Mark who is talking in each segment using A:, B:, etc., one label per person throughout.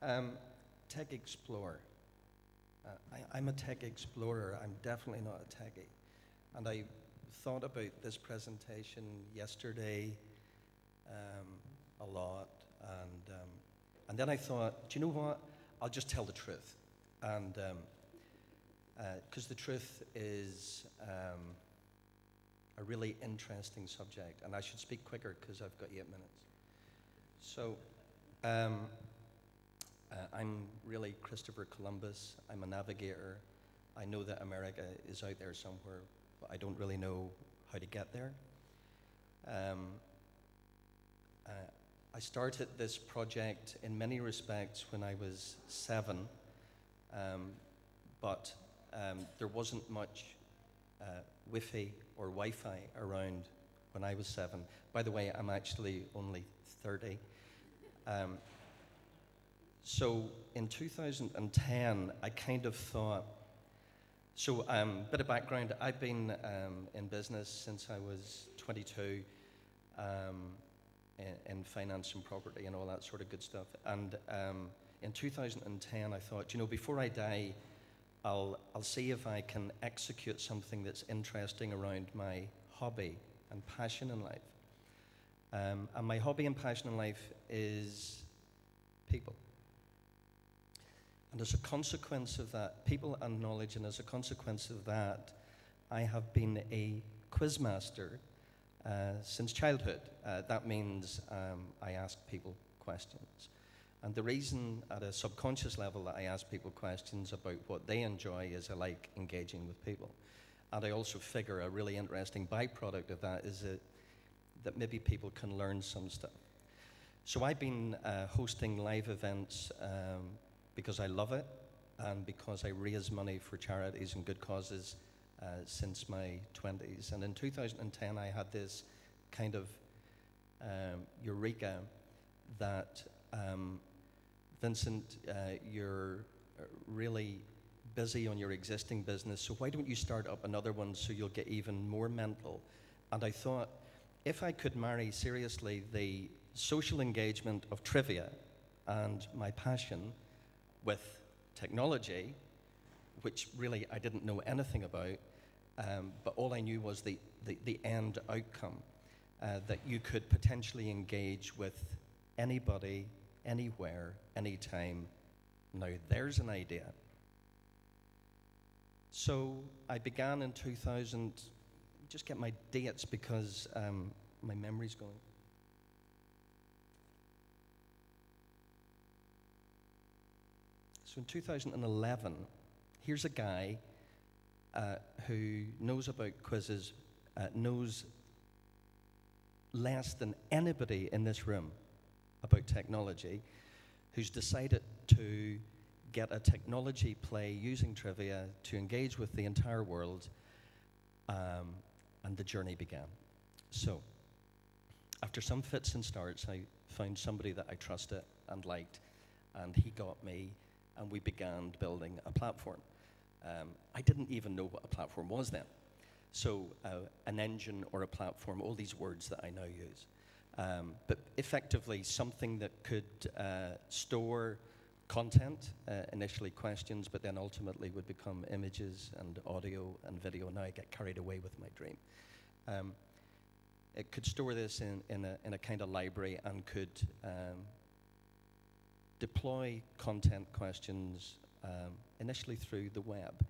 A: Um, TechXplore. I'm a tech explorer. I'm definitely not a techie. And I thought about this presentation yesterday a lot, and then I thought, do you know what? I'll just tell the truth, and because the truth is a really interesting subject, and I should speak quicker because I've got 8 minutes. So. I'm really Christopher Columbus. I'm a navigator. I know that America is out there somewhere, but I don't really know how to get there. I started this project in many respects when I was 7, but there wasn't much Wi-Fi or Wi-Fi around when I was 7. By the way, I'm actually only 30. So in 2010, I kind of thought, so bit of background, I've been in business since I was 22, in finance and property and all that sort of good stuff. And in 2010, I thought, you know, before I die, I'll see if I can execute something that's interesting around my hobby and passion in life. And my hobby and passion in life is people. And as a consequence of that, people and knowledge, and as a consequence of that, I have been a quizmaster since childhood. That means I ask people questions. And the reason at a subconscious level that I ask people questions about what they enjoy is I like engaging with people. And I also figure a really interesting byproduct of that is that maybe people can learn some stuff. So I've been hosting live events because I love it and because I raise money for charities and good causes since my 20s. And in 2010, I had this kind of eureka that, Vincent, you're really busy on your existing business, so why don't you start up another one so you'll get even more mental? And I thought, if I could marry seriously the social engagement of trivia and my passion with technology, which really I didn't know anything about, but all I knew was the end outcome, that you could potentially engage with anybody, anywhere, anytime. Now there's an idea. So I began in 2000, just get my dates because my memory's going. So in 2011, here's a guy who knows about quizzes, knows less than anybody in this room about technology, who's decided to get a technology play using trivia to engage with the entire world, and the journey began. So, after some fits and starts, I found somebody that I trusted and liked, and he got me, and we began building a platform. I didn't even know what a platform was then. So an engine or a platform, all these words that I now use. But effectively something that could store content, initially questions, but then ultimately would become images and audio and video. Now I get carried away with my dream. It could store this in a kind of library and could deploy content questions initially through the web.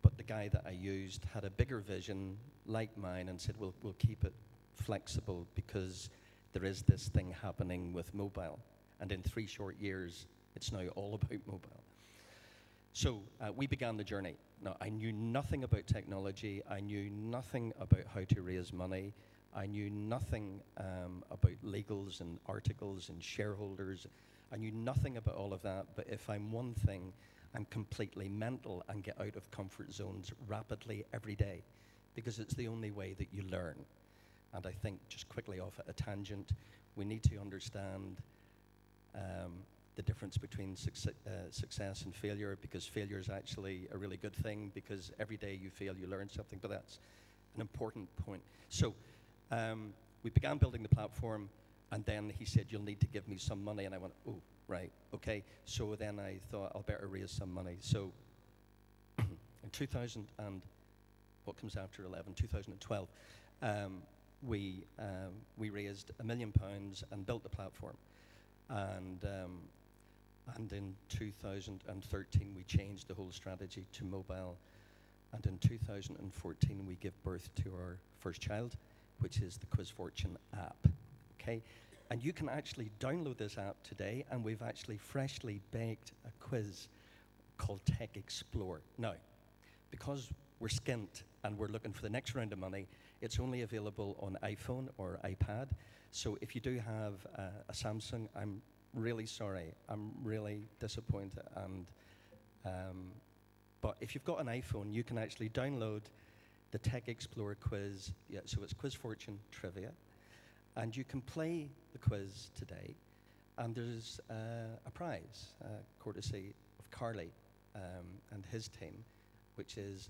A: But the guy that I used had a bigger vision like mine and said, we'll keep it flexible because there is this thing happening with mobile. And in 3 short years, it's now all about mobile. So we began the journey. Now, I knew nothing about technology. I knew nothing about how to raise money. I knew nothing about legals and articles and shareholders. I knew nothing about all of that, but if I'm one thing, I'm completely mental and get out of comfort zones rapidly every day because it's the only way that you learn. And I think, just quickly off at a tangent, we need to understand the difference between success and failure, because failure is actually a really good thing because every day you fail, you learn something, but that's an important point. So we began building the platform, and then he said, you'll need to give me some money, and I went, oh, right? Okay, so then I thought I'll better raise some money. So in 2000 and what comes after 11, 2012, we raised £1 million and built the platform. And in 2013, we changed the whole strategy to mobile. And in 2014, we gave birth to our first child, which is the QuizFortune app. Okay, and you can actually download this app today, and we've actually freshly baked a quiz called TechXplore. Now, because we're skint and we're looking for the next round of money, it's only available on iPhone or iPad. So if you do have a Samsung, I'm really sorry. I'm really disappointed. And but if you've got an iPhone, you can actually download the TechXplore quiz. Yeah, so it's QuizFortune Trivia. And you can play the quiz today. And there's a prize, courtesy of Carly and his team, which is,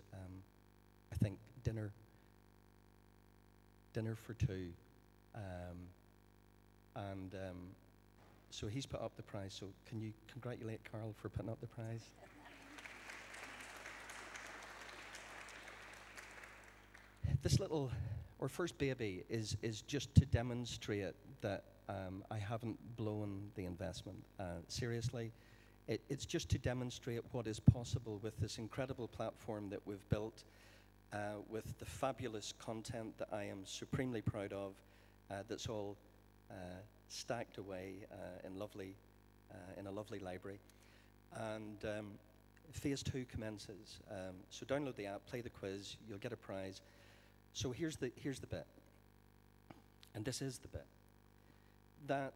A: I think, dinner for two. So he's put up the prize. So can you congratulate Carl for putting up the prize? This little, our first baby, is just to demonstrate that I haven't blown the investment. Seriously, it's just to demonstrate what is possible with this incredible platform that we've built, with the fabulous content that I am supremely proud of, that's all stacked away in a lovely library. And phase 2 commences. So download the app, play the quiz, you'll get a prize. So here's the bit, and this is the bit, that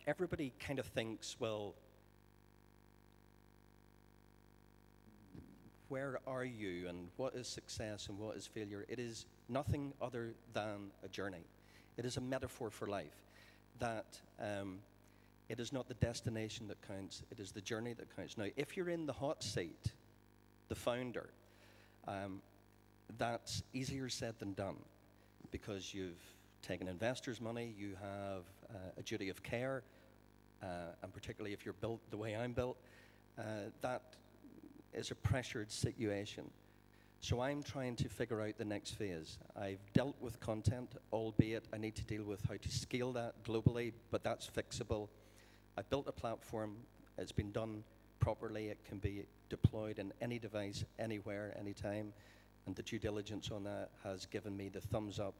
A: everybody kind of thinks, well, where are you, and what is success, and what is failure? It is nothing other than a journey. It is a metaphor for life, that it is not the destination that counts, it is the journey that counts. Now, if you're in the hot seat, the founder, that's easier said than done, because you've taken investors' money, you have a duty of care, and particularly if you're built the way I'm built, that is a pressured situation. So I'm trying to figure out the next phase. I've dealt with content, albeit I need to deal with how to scale that globally, but that's fixable. I've built a platform, it's been done properly, it can be deployed in any device, anywhere, anytime, and the due diligence on that has given me the thumbs up.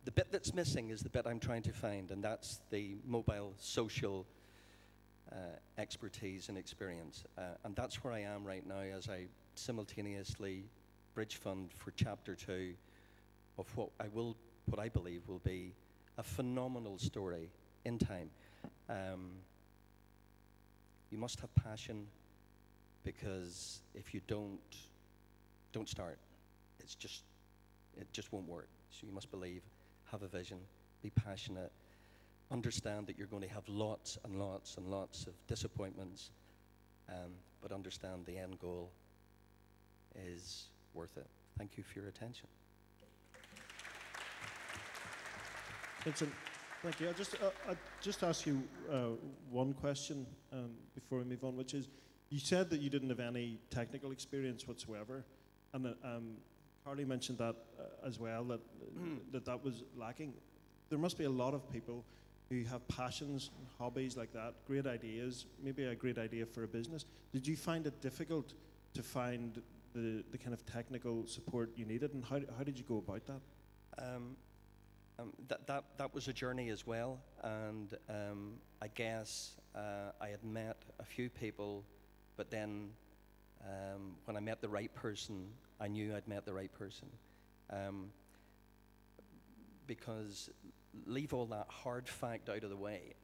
A: The bit that's missing is the bit I'm trying to find, and that's the mobile social expertise and experience. And that's where I am right now as I simultaneously bridge fund for chapter 2 of what I believe will be a phenomenal story in time. You must have passion, because if you don't start, it just won't work. So you must believe, have a vision, be passionate, understand that you're going to have lots and lots and lots of disappointments, but understand the end goal is worth it. Thank you for your attention.
B: Vincent, thank you. I'll just ask you one question before we move on, which is, you said that you didn't have any technical experience whatsoever, and Carly mentioned that as well, that was lacking. There must be a lot of people who have passions, hobbies like that, great ideas, maybe a great idea for a business. Did you find it difficult to find the kind of technical support you needed, and how did you go about that?
A: That was a journey as well, and I guess I had met a few people, but then when I met the right person, I knew I'd met the right person. Because leave all that hard fact out of the way.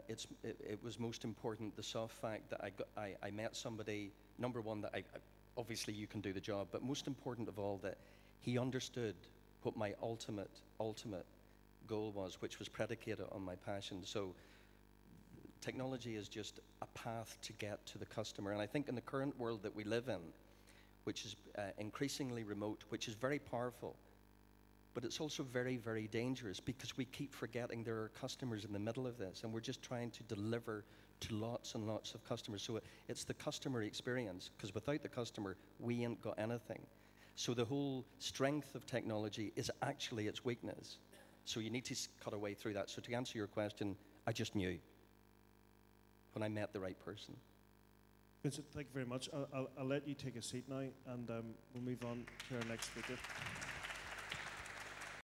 A: It was most important, the soft fact that I met somebody, number one, that obviously you can do the job, but most important of all, that he understood what my ultimate goal was, which was predicated on my passion. So technology is just a path to get to the customer. And I think in the current world that we live in, which is increasingly remote, which is very powerful, But it's also very, very dangerous because we keep forgetting there are customers in the middle of this, and we're just trying to deliver to lots and lots of customers. So it's the customer experience, because without the customer, we ain't got anything. So the whole strength of technology is actually its weakness. So you need to cut away through that. So to answer your question, I just knew when I met the right person.
B: Vincent, thank you very much. I'll let you take a seat now, and we'll move on to our next speaker.